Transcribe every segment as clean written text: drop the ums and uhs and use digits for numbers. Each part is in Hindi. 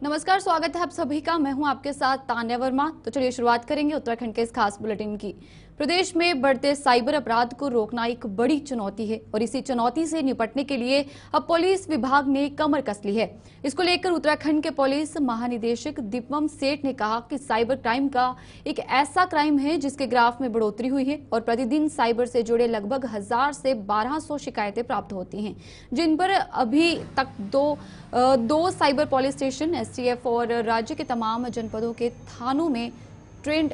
नमस्कार, स्वागत है आप सभी का। मैं हूं आपके साथ तान्या वर्मा। तो चलिए शुरुआत करेंगे उत्तराखंड के इस खास बुलेटिन की। प्रदेश में बढ़ते साइबर अपराध को रोकना एक बड़ी चुनौती है और इसी चुनौती से निपटने के लिए अब पुलिस विभाग ने कमर कस ली है। इसको लेकर उत्तराखंड के पुलिस महानिदेशक दीपम सेठ ने कहा कि साइबर क्राइम का एक ऐसा क्राइम है जिसके ग्राफ में बढ़ोतरी हुई है और प्रतिदिन साइबर से जुड़े लगभग 1000 से 1200 शिकायतें प्राप्त होती हैं, जिन पर अभी तक दो साइबर पुलिस स्टेशन, एसटीएफ और राज्य के तमाम जनपदों के थानों में ट्रेंड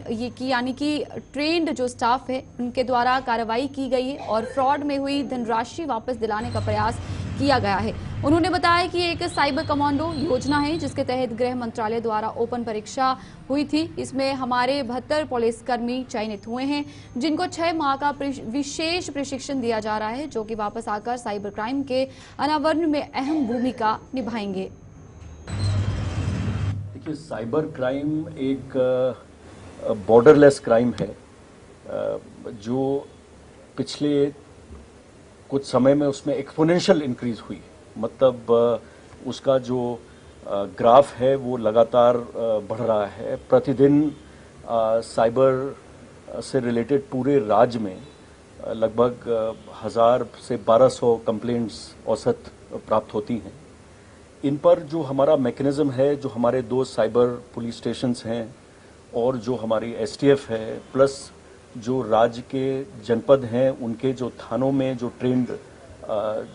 जो स्टाफ है उनके द्वारा कार्रवाई की गई है और फ्रॉड में हुई धनराशि वापस दिलाने का प्रयास किया गया है। उन्होंने बताया कि एक साइबर कमांडो योजना है जिसके तहत गृह मंत्रालय द्वारा ओपन परीक्षा हुई थी। इसमें हमारे 72 पुलिसकर्मी चयनित हुए हैं जिनको 6 माह का विशेष प्रशिक्षण दिया जा रहा है, जो कि वापस आकर साइबर क्राइम के अनावरण में अहम भूमिका निभाएंगे। देखिए, साइबर क्राइम एक बॉर्डरलेस क्राइम है जो पिछले कुछ समय में उसमें एक्सपोनेंशियल इंक्रीज हुई। मतलब उसका जो ग्राफ है वो लगातार बढ़ रहा है। प्रतिदिन साइबर से रिलेटेड पूरे राज्य में लगभग 1000 से 1200 कंप्लेंट्स औसत प्राप्त होती हैं। इन पर जो हमारा मैकेनिज्म है, जो हमारे 2 साइबर पुलिस स्टेशंस हैं और जो हमारी एसटीएफ है, प्लस जो राज्य के जनपद हैं उनके जो थानों में जो ट्रेंड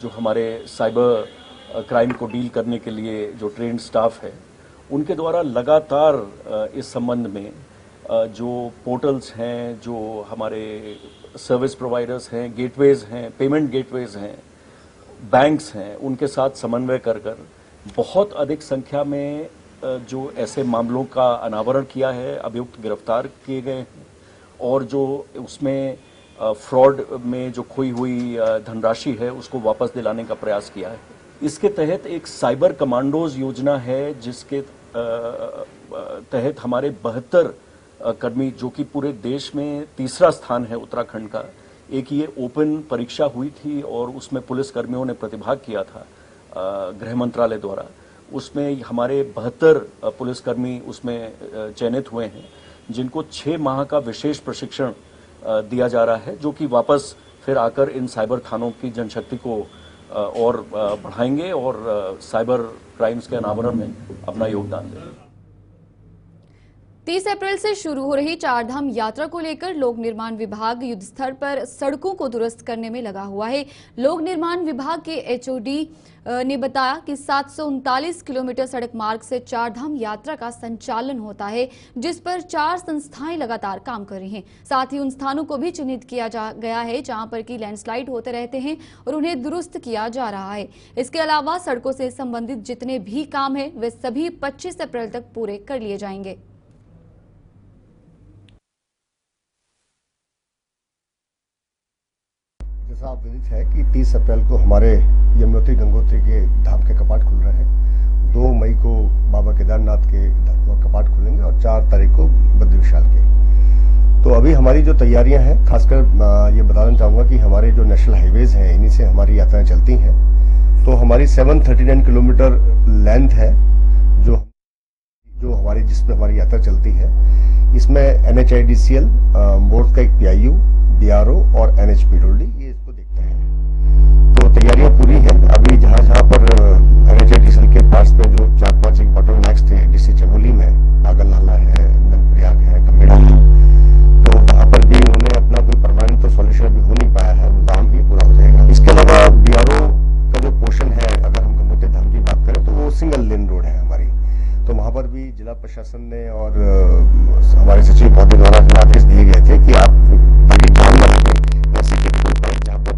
जो हमारे साइबर क्राइम को डील करने के लिए जो ट्रेंड स्टाफ है, उनके द्वारा लगातार इस संबंध में जो पोर्टल्स हैं, जो हमारे सर्विस प्रोवाइडर्स हैं, गेटवेज हैं, पेमेंट गेटवेज हैं, बैंक्स हैं, उनके साथ समन्वय कर बहुत अधिक संख्या में जो ऐसे मामलों का अनावरण किया है, अभियुक्त गिरफ्तार किए गए हैं और जो उसमें फ्रॉड में जो खोई हुई धनराशि है उसको वापस दिलाने का प्रयास किया है। इसके तहत एक साइबर कमांडोज योजना है जिसके तहत हमारे 72 कर्मी, जो कि पूरे देश में तीसरा स्थान है उत्तराखंड का, एक ये ओपन परीक्षा हुई थी और उसमें पुलिस कर्मियों ने प्रतिभाग किया था गृह मंत्रालय द्वारा। उसमें हमारे 72 पुलिसकर्मी उसमें चयनित हुए हैं जिनको 6 माह का विशेष प्रशिक्षण दिया जा रहा है, जो कि वापस फिर आकर इन साइबर थानों की जनशक्ति को और बढ़ाएंगे और साइबर क्राइम्स के अनावरण में अपना योगदान देंगे। 30 अप्रैल से शुरू हो रही चारधाम यात्रा को लेकर लोक निर्माण विभाग युद्ध स्तर पर सड़कों को दुरुस्त करने में लगा हुआ है। लोक निर्माण विभाग के एचओडी ने बताया कि 739 किलोमीटर सड़क मार्ग से चारधाम यात्रा का संचालन होता है, जिस पर 4 संस्थाएं लगातार काम कर रही हैं। साथ ही उन स्थानों को भी चिन्हित किया गया है जहां पर की लैंडस्लाइड होते रहते हैं और उन्हें दुरुस्त किया जा रहा है। इसके अलावा सड़कों से संबंधित जितने भी काम है वे सभी 25 अप्रैल तक पूरे कर लिए जाएंगे। जैसा आप विदित है कि 30 अप्रैल को हमारे यमुनोत्री गंगोत्री के धाम के कपाट खुल रहे हैं। 2 मई को बाबा केदारनाथ के कपाट खुलेंगे और 4 तारीख को बद्री विशाल के। तो अभी हमारी जो तैयारियां हैं, खासकर ये बताना चाहूंगा कि हमारे जो नेशनल हाईवेज हैं इन्हीं से हमारी यात्राएं चलती हैं। तो हमारी 739 किलोमीटर लेंथ है जो हमारी जिसमें हमारी यात्रा चलती है। इसमें NHIDCL, बोर्ड का एक PIU, BRO और NHPWD ये इसको देखते हैं। तो तैयारियां पूरी हैं। अभी जहां पर NHIDCL के पास में जो 4-5 बॉटलनेक्स थे, डिस्ट्रिक्ट चमोली में नागल नाला है, नंदप्रयाग है, कमेड़ा है, तो वहां पर भी उन्होंने अपना कोई परमानेंट तो सॉल्यूशन अभी हो नहीं पाया है, वो काम भी पूरा हो जाएगा। इसके अलावा BRO का जो पोर्शन है, अगर हम गंगोत्री धाम की बात करें तो वो सिंगल लेन रोड है हमारी। तो वहां पर भी जिला प्रशासन ने और हमारे सचिव महोदय द्वारा जो आदेश दिए गए थे कि आप आगे ध्यान में रखें ऐसे क्रिटिकल पॉइंट जहां पर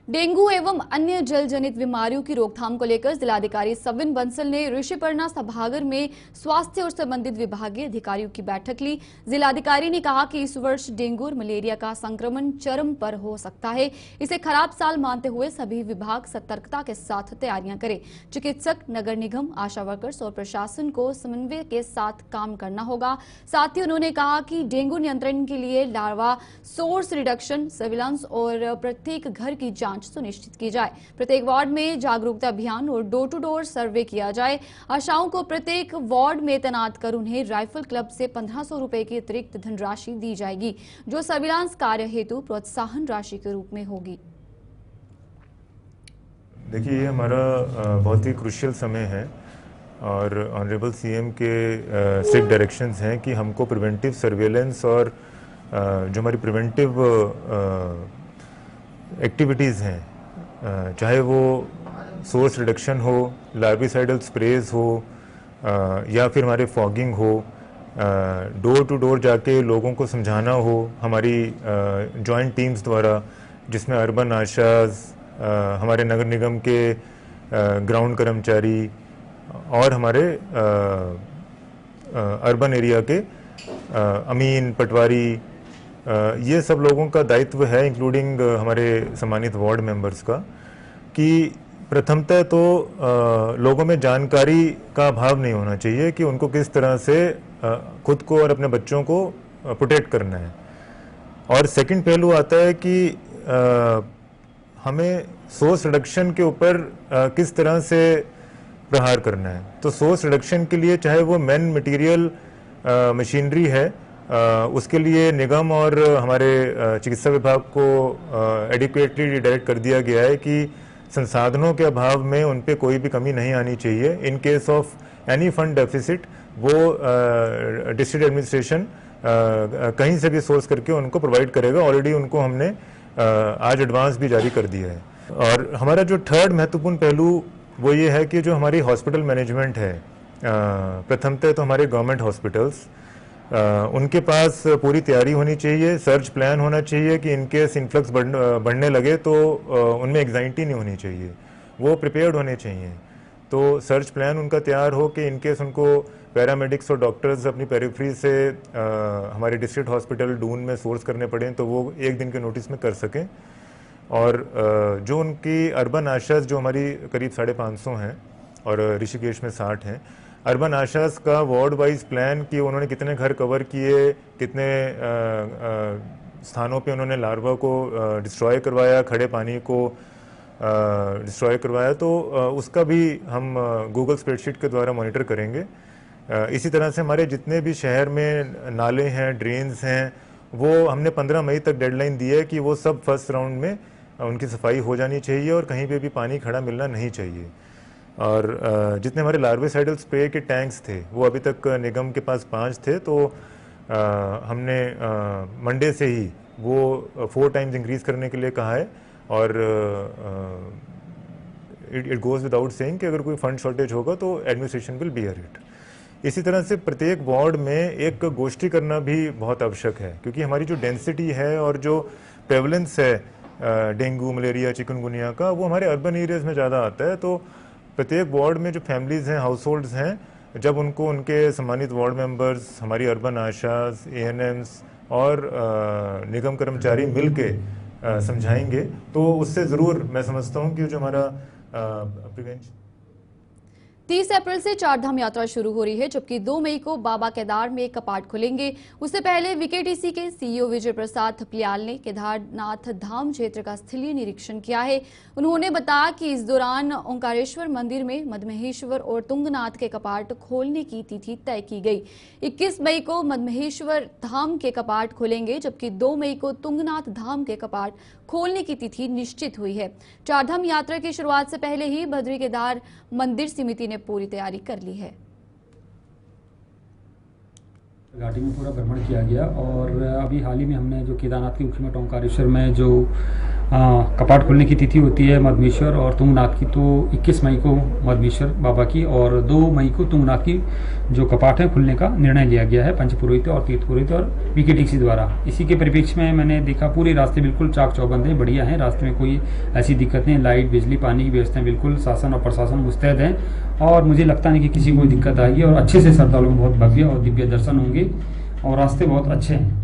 डेंगू एवं अन्य जल जनित बीमारियों की रोकथाम को लेकर जिलाधिकारी सविन बंसल ने ऋषिपर्णा सभागार में स्वास्थ्य और संबंधित विभागीय अधिकारियों की बैठक ली। जिलाधिकारी ने कहा कि इस वर्ष डेंगू और मलेरिया का संक्रमण चरम पर हो सकता है। इसे खराब साल मानते हुए सभी विभाग सतर्कता के साथ तैयारियां करें। चिकित्सक, नगर निगम, आशा वर्कर्स और प्रशासन को समन्वय के साथ काम करना होगा। साथ ही उन्होंने कहा कि डेंगू नियंत्रण के लिए लार्वा सोर्स रिडक्शन, सर्विलांस और प्रत्येक घर की जांच सुनिश्चित की जाए। प्रत्येक वार्ड में जागरूकता अभियान और डोर टू डोर सर्वे किया जाए। आशाओं को प्रत्येक वार्ड में तैनात कर उन्हें राइफल क्लब से 1500 रुपए की अतिरिक्त धनराशि दी जाएगी, जो सर्विलांस कार्य हेतु प्रोत्साहन राशि के रूप में होगी। देखिए, ये हमारा बहुत ही क्रूशियल समय है और ऑनरेबल सीएम के स्ट्रिक्ट डायरेक्शंस हैं कि हमको प्रिवेंटिव सर्वेलेंस और जो हमारी प्रिवेंटिव एक्टिविटीज़ हैं, चाहे वो सोर्स रिडक्शन हो, लार्विसाइडल स्प्रेज हो या फिर हमारे फॉगिंग हो, डोर टू डोर जाके लोगों को समझाना हो हमारी जॉइंट टीम्स द्वारा, जिसमें अर्बन आशाज, हमारे नगर निगम के ग्राउंड कर्मचारी और हमारे अर्बन एरिया के अमीन, पटवारी, ये सब लोगों का दायित्व है, इंक्लूडिंग हमारे सम्मानित वार्ड मेंबर्स का, कि प्रथमतः तो लोगों में जानकारी का अभाव नहीं होना चाहिए कि उनको किस तरह से खुद को और अपने बच्चों को प्रोटेक्ट करना है। और सेकंड पहलू आता है कि हमें सोर्स रिडक्शन के ऊपर किस तरह से प्रहार करना है। तो सोर्स रिडक्शन के लिए चाहे वो मैन मटेरियल मशीनरी है, उसके लिए निगम और हमारे चिकित्सा विभाग को एडिक्वेटली डायरेक्ट कर दिया गया है कि संसाधनों के अभाव में उन पे कोई भी कमी नहीं आनी चाहिए। In case of any fund deficit वो डिस्ट्रिक्ट एडमिनिस्ट्रेशन कहीं से भी सोर्स करके उनको प्रोवाइड करेगा। ऑलरेडी उनको हमने आज एडवांस भी जारी कर दिया है। और हमारा जो थर्ड महत्वपूर्ण पहलू वो ये है कि जो हमारी हॉस्पिटल मैनेजमेंट है, प्रथमतः तो हमारे गवर्नमेंट हॉस्पिटल्स, उनके पास पूरी तैयारी होनी चाहिए, सर्च प्लान होना चाहिए कि इनकेस इन्फ्लक्स बढ़ने लगे तो उनमें एग्जाइटी नहीं होनी चाहिए, वो प्रिपेयर्ड होने चाहिए। तो सर्च प्लान उनका तैयार हो कि इनकेस उनको पैरामेडिक्स और डॉक्टर्स अपनी पेरिफेरी से हमारे डिस्ट्रिक्ट हॉस्पिटल डून में सोर्स करने पड़े तो वो एक दिन के नोटिस में कर सकें। और जो उनकी अर्बन आशाज जो हमारी करीब 550 हैं और ऋषिकेश में 60 हैं, अर्बन आशाज का वार्ड वाइज प्लान कि उन्होंने कितने घर कवर किए, कितने स्थानों पे उन्होंने लार्वा को डिस्ट्रॉय करवाया, खड़े पानी को डिस्ट्रॉय करवाया, तो उसका भी हम गूगल स्प्रेडशीट के द्वारा मॉनिटर करेंगे। इसी तरह से हमारे जितने भी शहर में नाले हैं, ड्रेन्स हैं, वो हमने 15 मई तक डेडलाइन दी है कि वो सब फर्स्ट राउंड में उनकी सफाई हो जानी चाहिए और कहीं पे भी पानी खड़ा मिलना नहीं चाहिए। और जितने हमारे लार्विसाइडल स्प्रे के टैंक्स थे वो अभी तक निगम के पास 5 थे, तो हमने मंडे से ही वो 4 टाइम्स इंक्रीज करने के लिए कहा है। और इट गोज विदाउट सेइंग कि अगर कोई फंड शॉर्टेज होगा तो एडमिनिस्ट्रेशन विल बियर इट। इसी तरह से प्रत्येक वार्ड में एक गोष्ठी करना भी बहुत आवश्यक है, क्योंकि हमारी जो डेंसिटी है और जो प्रेवलेंस है डेंगू, मलेरिया, चिकनगुनिया का, वो हमारे अर्बन एरियाज में ज़्यादा आता है। तो प्रत्येक वार्ड में जो फैमिलीज़ हैं, हाउस होल्ड्स हैं, जब उनको उनके सम्मानित वार्ड मेंबर्स, हमारी अर्बन आशास, एएनएम्स और निगम कर्मचारी मिल के समझाएंगे तो उससे ज़रूर मैं समझता हूँ कि जो हमारा प्रिवेंशन 30 अप्रैल से चारधाम यात्रा शुरू हो रही है, जबकि 2 मई को बाबा केदार में कपाट खुलेंगे। उससे पहले वीकेटीसी के सीईओ विजय प्रसाद थपलियाल ने केदारनाथ धाम क्षेत्र का स्थलीय निरीक्षण किया है। उन्होंने बताया कि इस दौरान ओंकारेश्वर मंदिर में मदमहेश्वर और तुंगनाथ के कपाट खोलने की तिथि तय की गई। 21 मई को मदमहेश्वर धाम के कपाट खुलेंगे, जबकि 2 मई को तुंगनाथ धाम के कपाट खोलने की तिथि निश्चित हुई है। चारधाम यात्रा की शुरुआत से पहले ही बद्री केदार मंदिर समिति ने पूरी तैयारी कर ली है। घाटी में पूरा भ्रमण किया गया और अभी हाल ही में हमने जो केदारनाथ के मुख्य मठ ओंकारेश्वर में जो कपाट खुलने की तिथि होती है मधमेश्वर और तुंगनाथ की, तो 21 मई को मधमेश्वर बाबा की और 2 मई को तुंगनाथ की जो कपाट है खुलने का निर्णय लिया गया है पंच पुरोहित और तीर्थ पुरोहित और वीकेटीसी द्वारा। इसी के परिप्रेक्ष्य में मैंने देखा पूरे रास्ते बिल्कुल चाक चौबंद हैं, बढ़िया हैं, रास्ते में कोई ऐसी दिक्कत नहीं, लाइट बिजली पानी की व्यवस्थाएं बिल्कुल शासन और प्रशासन मुस्तैद हैं और मुझे लगता नहीं कि किसी को दिक्कत आएगी और अच्छे से श्रद्धालुओं को बहुत भव्य और दिव्य दर्शन होंगे और रास्ते बहुत अच्छे हैं।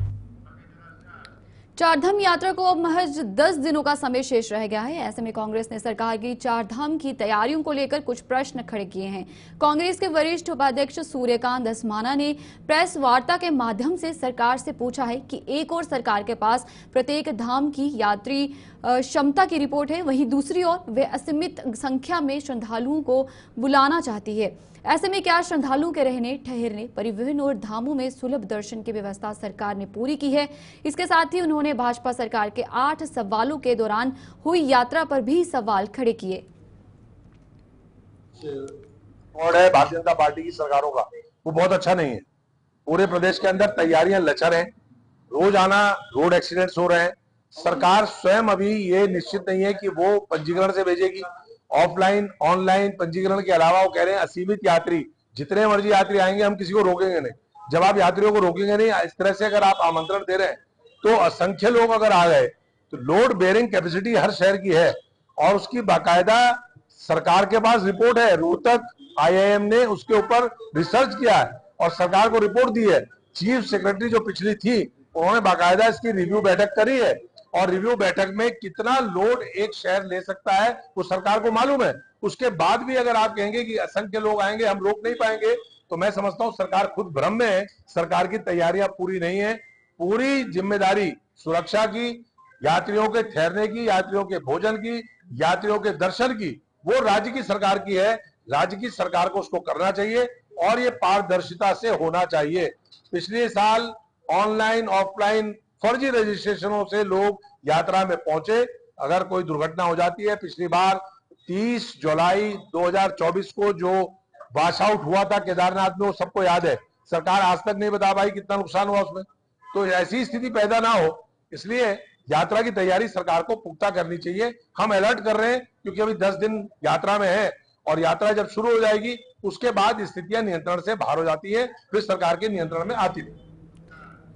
चारधाम यात्रा को अब महज 10 दिनों का समय शेष रह गया है। ऐसे में कांग्रेस ने सरकार की चारधाम की तैयारियों को लेकर कुछ प्रश्न खड़े किए हैं। कांग्रेस के वरिष्ठ उपाध्यक्ष सूर्यकांत धस्माना ने प्रेस वार्ता के माध्यम से सरकार से पूछा है कि एक ओर सरकार के पास प्रत्येक धाम की यात्री क्षमता की रिपोर्ट है, वहीं दूसरी ओर वे असीमित संख्या में श्रद्धालुओं को बुलाना चाहती है। ऐसे में क्या श्रद्धालुओं के रहने ठहरने परिवहन और धामों में सुलभ दर्शन की व्यवस्था सरकार ने पूरी की है? इसके साथ ही उन्होंने भाजपा सरकार के 8 सवालों के दौरान हुई यात्रा पर भी सवाल खड़े किए। है भारतीय जनता पार्टी की सरकारों का वो बहुत अच्छा नहीं है। पूरे प्रदेश के अंदर तैयारियां लचर हैं, रोजाना रोड एक्सीडेंट्स हो रहे हैं। सरकार स्वयं अभी ये निश्चित नहीं है कि वो पंजीकरण से भेजेगी, ऑफलाइन ऑनलाइन पंजीकरण के अलावा वो कह रहे हैं असीमित यात्री, जितने मर्जी यात्री आएंगे हम किसी को रोकेंगे नहीं। जब आप यात्रियों को रोकेंगे नहीं, इस तरह से अगर आप आमंत्रण दे रहे हैं तो असंख्य लोग अगर आ गए तो लोड बेयरिंग कैपेसिटी हर शहर की है और उसकी बाकायदा सरकार के पास रिपोर्ट है। रोहतक IIM ने उसके ऊपर रिसर्च किया है और सरकार को रिपोर्ट दी है। चीफ सेक्रेटरी जो पिछली थी उन्होंने बाकायदा इसकी रिव्यू बैठक करी है और रिव्यू बैठक में कितना लोड एक शहर ले सकता है वो सरकार को मालूम है। उसके बाद भी अगर आप कहेंगे कि असंख्य लोग आएंगे हम रोक नहीं पाएंगे, तो मैं समझता हूं सरकार खुद भ्रम में है। सरकार की तैयारियां पूरी नहीं है। पूरी जिम्मेदारी सुरक्षा की, यात्रियों के ठहरने की, यात्रियों के भोजन की, यात्रियों के दर्शन की, वो राज्य की सरकार की है। राज्य की सरकार को उसको करना चाहिए और ये पारदर्शिता से होना चाहिए। पिछले साल ऑनलाइन ऑफलाइन फर्जी रजिस्ट्रेशनों से लोग यात्रा में पहुंचे। अगर कोई दुर्घटना हो जाती है, पिछली बार 30 जुलाई 2024 को जो वॉश आउट हुआ था केदारनाथ में, वो सबको याद है। सरकार आज तक नहीं बता पाई कितना नुकसान हुआ उसमें। तो ऐसी स्थिति पैदा ना हो, इसलिए यात्रा की तैयारी सरकार को पुख्ता करनी चाहिए। हम अलर्ट कर रहे हैं क्योंकि अभी 10 दिन यात्रा में है और यात्रा जब शुरू हो जाएगी उसके बाद स्थितियां नियंत्रण से बाहर हो जाती है, फिर सरकार के नियंत्रण में आती है।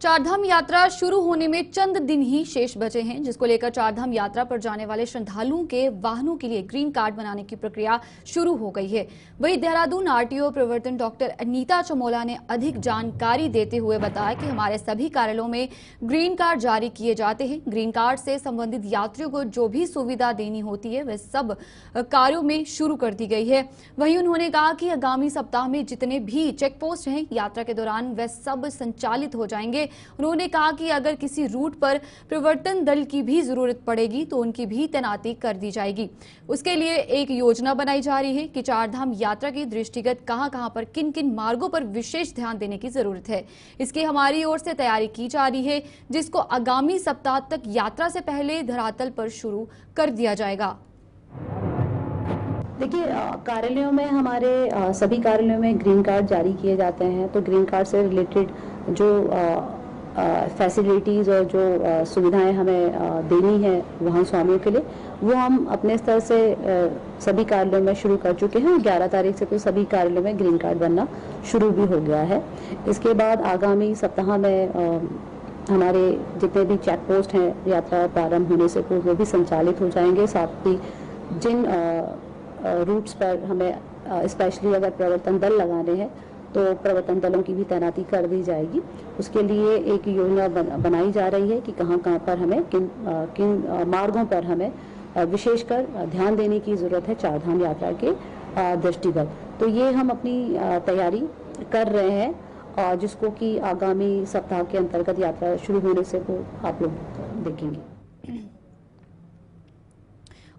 चारधाम यात्रा शुरू होने में चंद दिन ही शेष बचे हैं, जिसको लेकर चारधाम यात्रा पर जाने वाले श्रद्धालुओं के वाहनों के लिए ग्रीन कार्ड बनाने की प्रक्रिया शुरू हो गई है। वहीं देहरादून RTO प्रवर्तन डॉक्टर अनीता चमोला ने अधिक जानकारी देते हुए बताया कि हमारे सभी कार्यालयों में ग्रीन कार्ड जारी किए जाते हैं। ग्रीन कार्ड से संबंधित यात्रियों को जो भी सुविधा देनी होती है वह सब कार्यों में शुरू कर दी गई है। वहीं उन्होंने कहा कि आगामी सप्ताह में जितने भी चेक पोस्ट हैं यात्रा के दौरान वह सब संचालित हो जाएंगे। उन्होंने कहा कि अगर किसी रूट पर प्रवर्तन दल की भी जरूरत पड़ेगी तो उनकी भी तैनाती कर दी जाएगी। उसके लिए एक योजना बनाई जा रही है कि चारधाम यात्रा की दृष्टिगत कहां-कहां पर किन-किन मार्गों पर विशेष ध्यान देने की जरूरत है। इसकी हमारी ओर से तैयारी की जा रही है, जिसको आगामी सप्ताह तक यात्रा से पहले धरातल पर शुरू कर दिया जाएगा। देखिए, कार्यालयों में हमारे सभी कार्यालयों में ग्रीन कार्ड जारी किए जाते हैं। तो ग्रीन कार्ड से रिलेटेड जो फैसिलिटीज़ और जो सुविधाएं हमें देनी है वाहन स्वामियों के लिए, वो हम अपने स्तर से सभी कार्यालयों में शुरू कर चुके हैं। 11 तारीख से तो सभी कार्यालयों में ग्रीन कार्ड बनना शुरू भी हो गया है। इसके बाद आगामी सप्ताह में हमारे जितने भी चेक पोस्ट हैं यात्रा प्रारंभ होने से वो भी संचालित हो जाएंगे। साथ ही जिन रूट्स पर हमें स्पेशली अगर प्रवर्तन दल लगाने हैं तो प्रवर्तन दलों की भी तैनाती कर दी जाएगी। उसके लिए एक योजना बनाई जा रही है कि कहां-कहां पर हमें किन मार्गों पर हमें विशेषकर ध्यान देने की जरूरत है चारधाम यात्रा के दृष्टिगत। तो ये हम अपनी तैयारी कर रहे हैं और जिसको कि आगामी सप्ताह के अंतर्गत यात्रा शुरू होने से वो आप लोग देखेंगे।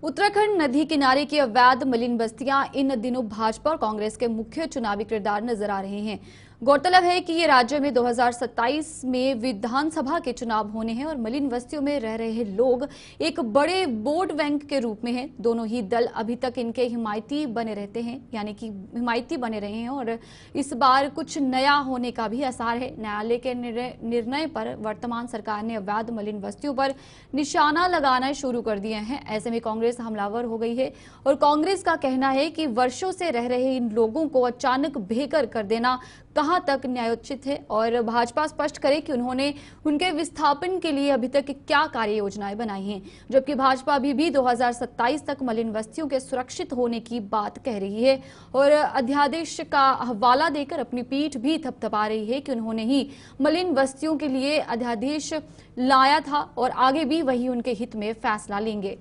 उत्तराखंड नदी किनारे की अवैध मलिन बस्तियां इन दिनों भाजपा और कांग्रेस के मुख्य चुनावी किरदार नजर आ रहे हैं। गौरतलब है कि ये राज्य में 2027 में विधानसभा के चुनाव होने हैं और मलिन बस्तियों में रह रहे लोग एक बड़े वोट बैंक के रूप में हैं। दोनों ही दल अभी तक इनके हिमायती बने रहते हैं, यानी कि हिमायती बने रहे हैं और इस बार कुछ नया होने का भी आसार है। न्यायालय के निर्णय पर वर्तमान सरकार ने अवैध मलिन बस्तियों पर निशाना लगाना शुरू कर दिए हैं। ऐसे में कांग्रेस हमलावर हो गई है और कांग्रेस का कहना है कि वर्षों से रह रहे इन लोगों को अचानक बेघर कर देना कहां तक न्यायोचित है और भाजपा स्पष्ट करे कि उन्होंने उनके विस्थापन के लिए अभी तक क्या कार्य योजनाएं बनाई हैं, जबकि भाजपा अभी भी 2027 तक मलिन बस्तियों के सुरक्षित होने की बात कह रही है और अध्यादेश का हवाला देकर अपनी पीठ भी थपथपा रही है कि उन्होंने ही मलिन बस्तियों के लिए अध्यादेश लाया था और आगे भी वही उनके हित में फैसला लेंगे।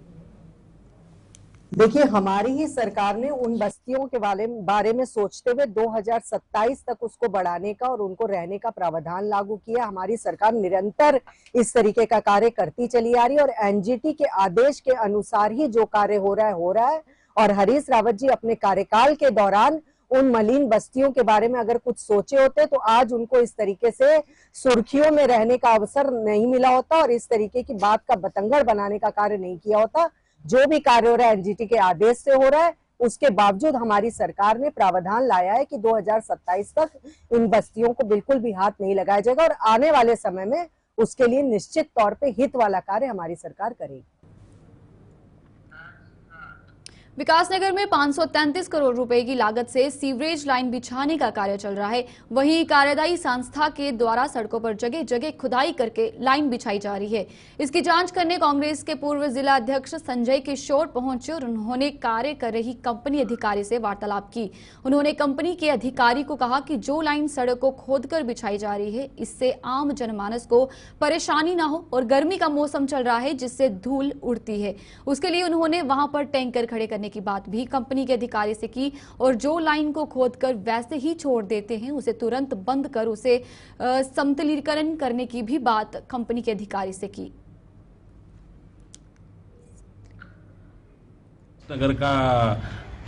देखिए, हमारी ही सरकार ने उन बस्तियों के बारे में सोचते हुए 2027 तक उसको बढ़ाने का और उनको रहने का प्रावधान लागू किया। हमारी सरकार निरंतर इस तरीके का कार्य करती चली आ रही है और एनजीटी के आदेश के अनुसार ही जो कार्य हो रहा है और हरीश रावत जी अपने कार्यकाल के दौरान उन मलिन बस्तियों के बारे में अगर कुछ सोचे होते तो आज उनको इस तरीके से सुर्खियों में रहने का अवसर नहीं मिला होता और इस तरीके की बात का बतंगड़ बनाने का कार्य नहीं किया होता। जो भी कार्य हो रहा है एनजीटी के आदेश से हो रहा है, उसके बावजूद हमारी सरकार ने प्रावधान लाया है कि 2027 तक इन बस्तियों को बिल्कुल भी हाथ नहीं लगाया जाएगा और आने वाले समय में उसके लिए निश्चित तौर पे हित वाला कार्य हमारी सरकार करेगी। विकासनगर में 533 करोड़ रुपए की लागत से सीवरेज लाइन बिछाने का कार्य चल रहा है। वहीं कार्यदायी संस्था के द्वारा सड़कों पर जगह जगह खुदाई करके लाइन बिछाई जा रही है। इसकी जांच करने कांग्रेस के पूर्व जिला अध्यक्ष संजय किशोर पहुंचे और उन्होंने कार्य कर रही कंपनी अधिकारी से वार्तालाप की। उन्होंने कंपनी के अधिकारी को कहा कि जो लाइन सड़क को खोदकर बिछाई जा रही है, इससे आम जनमानस को परेशानी ना हो और गर्मी का मौसम चल रहा है जिससे धूल उड़ती है। उसके लिए उन्होंने वहां पर टैंकर खड़े करने की बात भी कंपनी के अधिकारी से की और जो लाइन को खोदकर वैसे ही छोड़ देते हैं उसे तुरंत बंद कर उसे समतलीकरण करने की भी बात कंपनी के अधिकारी से की। नगर का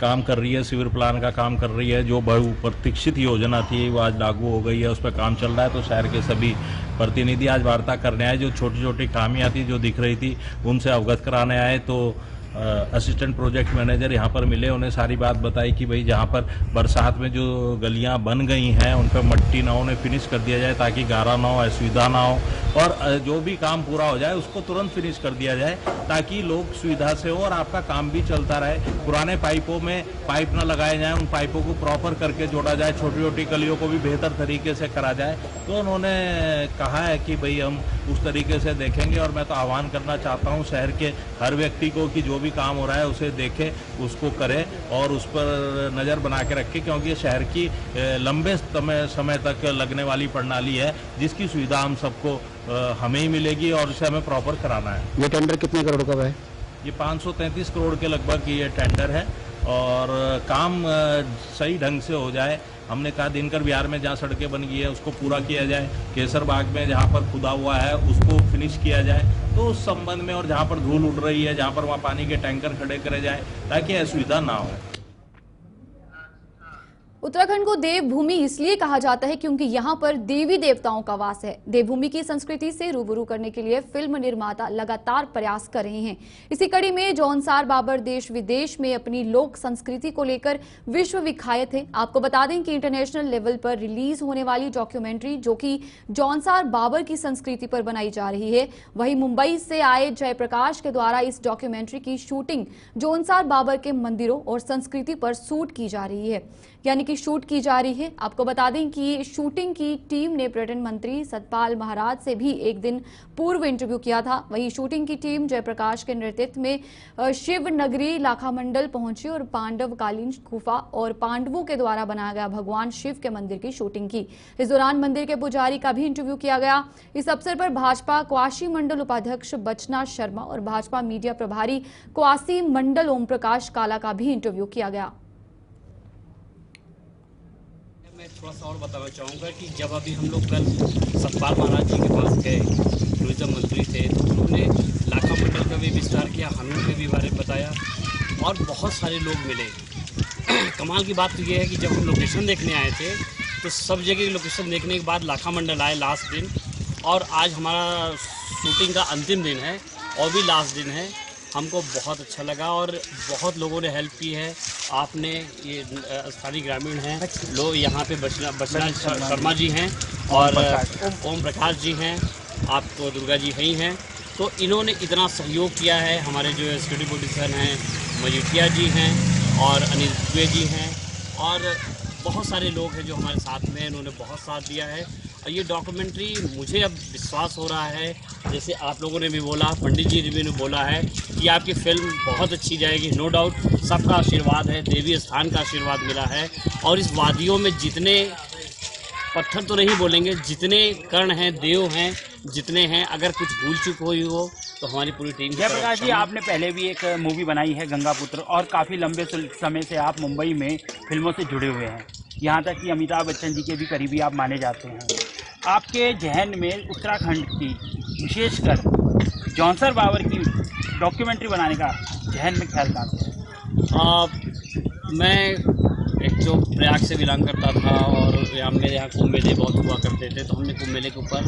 काम कर रही है, सिविल प्लान का काम कर रही है। जो बहुप्रतीक्षित योजना थी वो आज लागू हो गई है, उस पर काम चल रहा है। तो शहर के सभी प्रतिनिधि आज वार्ता करने आए। जो छोटी छोटी खामियां थी जो दिख रही थी उनसे अवगत कराने आए। तो असिस्टेंट प्रोजेक्ट मैनेजर यहाँ पर मिले, उन्हें सारी बात बताई कि भाई जहाँ पर बरसात में जो गलियाँ बन गई हैं उन पर मट्टी ना हो, उन्हें फिनिश कर दिया जाए ताकि गारा ना हो, असुविधा ना हो और जो भी काम पूरा हो जाए उसको तुरंत फिनिश कर दिया जाए ताकि लोग सुविधा से हो और आपका काम भी चलता रहे। पुराने पाइपों में पाइप ना लगाए जाएँ, उन पाइपों को प्रॉपर करके जोड़ा जाए, छोटी छोटी गलियों को भी बेहतर तरीके से करा जाए। तो उन्होंने कहा है कि भाई हम उस तरीके से देखेंगे और मैं तो आह्वान करना चाहता हूँ शहर के हर व्यक्ति को कि जो भी काम हो रहा है उसे देखे, उसको करे और उस पर नज़र बना के रखे, क्योंकि ये शहर की लंबे समय तक लगने वाली प्रणाली है जिसकी सुविधा हम सबको हमें ही मिलेगी और उसे हमें प्रॉपर कराना है। ये टेंडर कितने करोड़ का है? ये 533 करोड़ के लगभग ये टेंडर है और काम सही ढंग से हो जाए। हमने कहा दिनकर विहार में जहाँ सड़कें बन गई है उसको पूरा किया जाए, केसर बाग में जहाँ पर खुदा हुआ है उसको फिनिश किया जाए। तो उस संबंध में और जहाँ पर धूल उड़ रही है, जहाँ पर वहाँ पानी के टैंकर खड़े करे जाए ताकि असुविधा ना हो। उत्तराखंड को देवभूमि इसलिए कहा जाता है क्योंकि यहाँ पर देवी देवताओं का वास है। देवभूमि की संस्कृति से रूबरू करने के लिए फिल्म निर्माता लगातार प्रयास कर रहे हैं। इसी कड़ी में जौनसार बाबर देश विदेश में अपनी लोक संस्कृति को लेकर विश्व विख्यात है। आपको बता दें कि इंटरनेशनल लेवल पर रिलीज होने वाली डॉक्यूमेंट्री जो कि जौनसार बाबर की संस्कृति पर बनाई जा रही है, वही मुंबई से आए जयप्रकाश के द्वारा इस डॉक्यूमेंट्री की शूटिंग जौनसार बाबर के मंदिरों और संस्कृति पर शूट की जा रही है, यानी कि शूट की जा रही है। आपको बता दें कि शूटिंग की टीम ने पर्यटन मंत्री सतपाल महाराज से भी एक दिन पूर्व इंटरव्यू किया था। वहीं शूटिंग की टीम जयप्रकाश के नेतृत्व में शिव नगरी लाखामंडल पहुंची और पांडवकालीन गुफा और पांडवों के द्वारा बनाया गया भगवान शिव के मंदिर की शूटिंग की। इस दौरान मंदिर के पुजारी का भी इंटरव्यू किया गया। इस अवसर पर भाजपा क्वासी मंडल उपाध्यक्ष बचना शर्मा और भाजपा मीडिया प्रभारी क्वासी मंडल ओम प्रकाश काला का भी इंटरव्यू किया गया। मैं थोड़ा सा और बताना चाहूँगा कि जब अभी हम लोग कल सतपाल महाराज जी के पास गए, टूरिज्म मंत्री थे, तो उन्होंने लाखा मंडल का भी विस्तार किया, हनुमान के भी बारे में बताया और बहुत सारे लोग मिले। कमाल की बात तो ये है कि जब हम लोकेशन देखने आए थे तो सब जगह की लोकेशन देखने के बाद लाखा मंडल आए लास्ट दिन, और आज हमारा शूटिंग का अंतिम दिन है और भी लास्ट दिन है। हमको बहुत अच्छा लगा और बहुत लोगों ने हेल्प की है। आपने ये स्थानीय ग्रामीण हैं लोग, यहाँ पे बचना शर्मा जी हैं और ओम प्रकाश जी हैं, आप तो दुर्गा जी ही हैं, तो इन्होंने इतना सहयोग किया है। हमारे जो सिक्योरिटी पोलिटिशियन हैं मजीठिया जी हैं और अनिल दुबे जी हैं और बहुत सारे लोग हैं जो हमारे साथ में, इन्होंने बहुत साथ दिया है। और ये डॉक्यूमेंट्री मुझे अब विश्वास हो रहा है, जैसे आप लोगों ने भी बोला, पंडित जी ने भी बोला है कि आपकी फिल्म बहुत अच्छी जाएगी। नो डाउट सबका आशीर्वाद है, देवी स्थान का आशीर्वाद मिला है। और इस वादियों में जितने पत्थर तो नहीं बोलेंगे, जितने कर्ण हैं, देव हैं, जितने हैं, अगर कुछ भूल चूक हुई हो तो हमारी पूरी टीम। जयप्रकाश जी, आपने पहले भी एक मूवी बनाई है गंगापुत्र, और काफ़ी लंबे समय से आप मुंबई में फिल्मों से जुड़े हुए हैं, यहाँ तक कि अमिताभ बच्चन जी के भी करीबी आप माने जाते हैं। आपके जहन में उत्तराखंड की, विशेषकर जौनसर बाबर की डॉक्यूमेंट्री बनाने का जहन में ख्याल कहाँ से है? मैं एक जो प्रयाग से बिलोंग करता था और मेरे यहाँ कुंभ मेले बहुत हुआ करते थे, तो हमने कुंभ मेले के ऊपर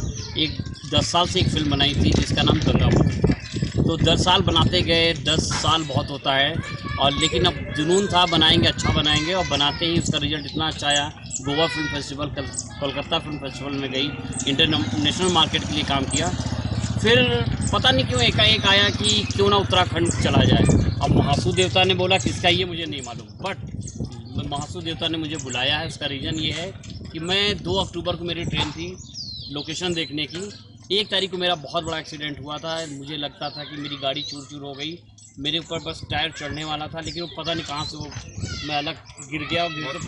10 साल से एक फिल्म बनाई थी जिसका नाम गंगापुत्र था। तो 10 साल बनाते गए, 10 साल बहुत होता है, और लेकिन अब जुनून था बनाएंगे, अच्छा बनाएंगे, और बनाते ही उसका रिजल्ट इतना अच्छा आया। Goa film festival, Kolkata film festival में गई, इंटरनेशनल मार्केट के लिए काम किया। फिर पता नहीं क्यों एकाएक आया कि क्यों ना उत्तराखंड चला जाए। अब महासू देवता ने बोला किसका, ये मुझे नहीं मालूम, बट महासू देवता ने मुझे बुलाया है। उसका रीज़न ये है कि मैं 2 अक्टूबर को मेरी ट्रेन थी लोकेशन देखने की। 1 तारीख को मेरा बहुत बड़ा एक्सीडेंट हुआ था। मुझे लगता था कि मेरी गाड़ी चूर चूर हो गई, मेरे ऊपर बस टायर चढ़ने वाला था, लेकिन वो पता नहीं कहाँ से वो मैं अलग गिर गया, और गिर के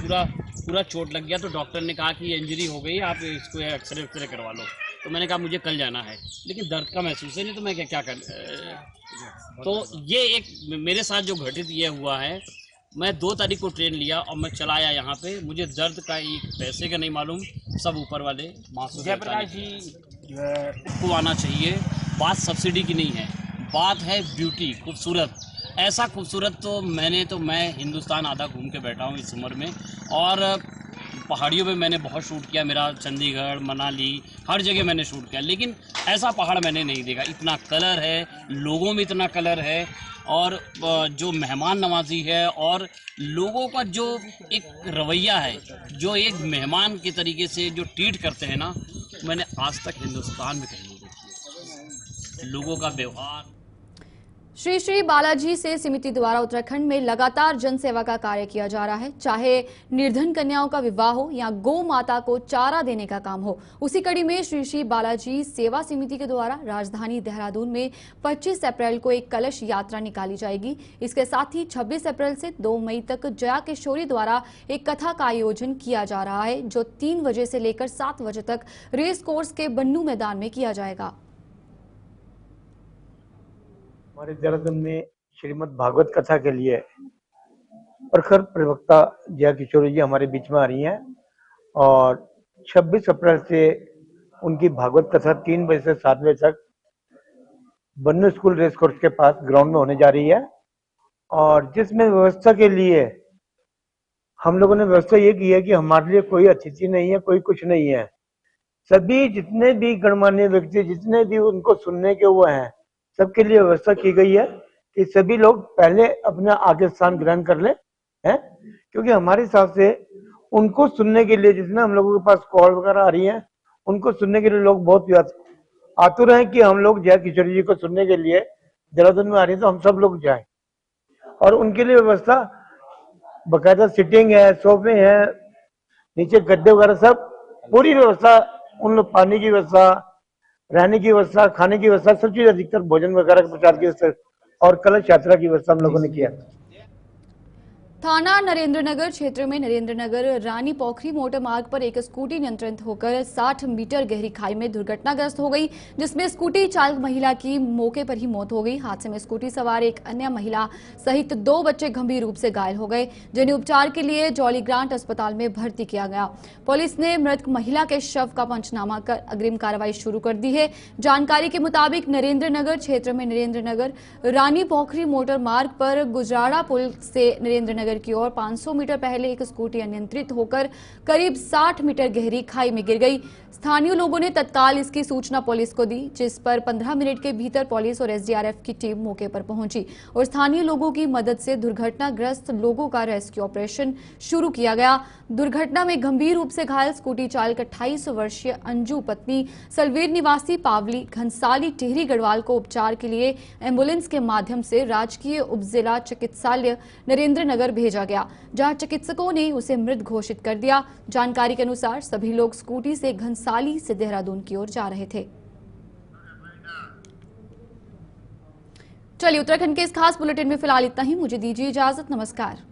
पूरा चोट लग गया। तो डॉक्टर ने कहा कि ये इंजरी हो गई, आप इसको एक्सरे करवा लो। तो मैंने कहा मुझे कल जाना है, लेकिन दर्द का महसूस है नहीं, तो मैं क्या कर। तो ये एक मेरे साथ जो घटित ये हुआ है, मैं 2 तारीख को ट्रेन लिया और मैं चला आया यहाँ पे। मुझे दर्द का एक पैसे का नहीं मालूम, सब ऊपर वाले महसूस। जयप्रकाश जी को आना चाहिए। बात सब्सिडी की नहीं है, बात है ब्यूटी, खूबसूरत। ऐसा खूबसूरत तो मैं हिंदुस्तान आधा घूम के बैठा हूँ इस उम्र में, और पहाड़ियों में मैंने बहुत शूट किया। मेरा चंडीगढ़, मनाली, हर जगह मैंने शूट किया, लेकिन ऐसा पहाड़ मैंने नहीं देखा। इतना कलर है, लोगों में इतना कलर है, और जो मेहमान नवाजी है, और लोगों का जो एक रवैया है, जो एक मेहमान के तरीके से जो ट्रीट करते हैं ना, मैंने आज तक हिंदुस्तान में कहीं नहीं देखी। लोगों का व्यवहार। श्री श्री बालाजी से समिति द्वारा उत्तराखंड में लगातार जन सेवा का कार्य किया जा रहा है, चाहे निर्धन कन्याओं का विवाह हो या गौ माता को चारा देने का काम हो। उसी कड़ी में श्री श्री बालाजी सेवा समिति के द्वारा राजधानी देहरादून में 25 अप्रैल को एक कलश यात्रा निकाली जाएगी। इसके साथ ही 26 अप्रैल से 2 मई तक जया किशोरी द्वारा एक कथा का आयोजन किया जा रहा है, जो 3 बजे से लेकर 7 बजे तक रेस कोर्स के बन्नू मैदान में किया जाएगा। हमारे देहरादून में श्रीमद् भागवत कथा के लिए प्रखर प्रवक्ता जया किशोरी जी हमारे बीच में आ रही हैं, और 26 अप्रैल से उनकी भागवत कथा 3 बजे से 7 बजे तक बन्नू स्कूल रेस कोर्स के पास ग्राउंड में होने जा रही है। और जिसमें व्यवस्था के लिए हम लोगों ने व्यवस्था ये की है कि हमारे लिए कोई अतिथि नहीं है, कोई कुछ नहीं है। सभी जितने भी गणमान्य व्यक्ति, जितने भी उनको सुनने के हुए हैं, सबके लिए व्यवस्था की गई है कि सभी लोग पहले अपना आगे स्थान ग्रहण कर ले हैं, क्योंकि हमारे हिसाब से उनको सुनने के लिए, जिसमें हम लोगों के पास कॉल वगैरह आ रही है, उनको सुनने के लिए लोग बहुत आतुर हैं कि हम लोग जया किशोरी जी को सुनने के लिए देहरादून में आ रही है, तो हम सब लोग जाएं। और उनके लिए व्यवस्था बाकायदा सिटिंग है, सोफे हैं, नीचे गद्दे वगैरह, सब पूरी व्यवस्था, उन लोग पानी की व्यवस्था, रहने की व्यवस्था, खाने की व्यवस्था, सब चीज, अधिकतर भोजन वगैरह प्रचार की व्यवस्था और कलश यात्रा की व्यवस्था हम लोगों ने किया। थाना नरेंद्रनगर क्षेत्र में नरेंद्रनगर रानी पोखरी मोटर मार्ग पर एक स्कूटी नियंत्रित होकर 60 मीटर गहरी खाई में दुर्घटनाग्रस्त हो गई, जिसमें स्कूटी चालक महिला की मौके पर ही मौत हो गई। हादसे में स्कूटी सवार एक अन्य महिला सहित 2 बच्चे गंभीर रूप से घायल हो गए, जिन्हें उपचार के लिए जॉली ग्रांट अस्पताल में भर्ती किया गया। पुलिस ने मृतक महिला के शव का पंचनामा कर अग्रिम कार्रवाई शुरू कर दी है। जानकारी के मुताबिक नरेंद्रनगर क्षेत्र में नरेंद्रनगर रानी पोखरी मोटर मार्ग पर गुजराड़ा पुल से नरेंद्रनगर शहर की ओर 500 मीटर पहले एक स्कूटी अनियंत्रित होकर करीब 60 मीटर गहरी खाई में गिर गई। स्थानीय लोगों ने तत्काल इसकी सूचना पुलिस को दी, जिस पर 15 मिनट के भीतर पुलिस और एसडीआरएफ की टीम मौके पर पहुंची और स्थानीय लोगों की मदद से दुर्घटनाग्रस्त लोगों का रेस्क्यू ऑपरेशन शुरू किया गया। दुर्घटना में गंभीर रूप से घायल स्कूटी चालक 28 वर्षीय अंजू पत्नी सलवेर निवासी पावली घनसाली टिहरी गढ़वाल को उपचार के लिए एम्बुलेंस के माध्यम से राजकीय उपजिला चिकित्सालय नरेंद्र नगर भेजा गया, जहां चिकित्सकों ने उसे मृत घोषित कर दिया। जानकारी के अनुसार सभी लोग स्कूटी से घनसाली से देहरादून की ओर जा रहे थे। चलिए, उत्तराखंड के इस खास बुलेटिन में फिलहाल इतना ही। मुझे दीजिए इजाजत। नमस्कार।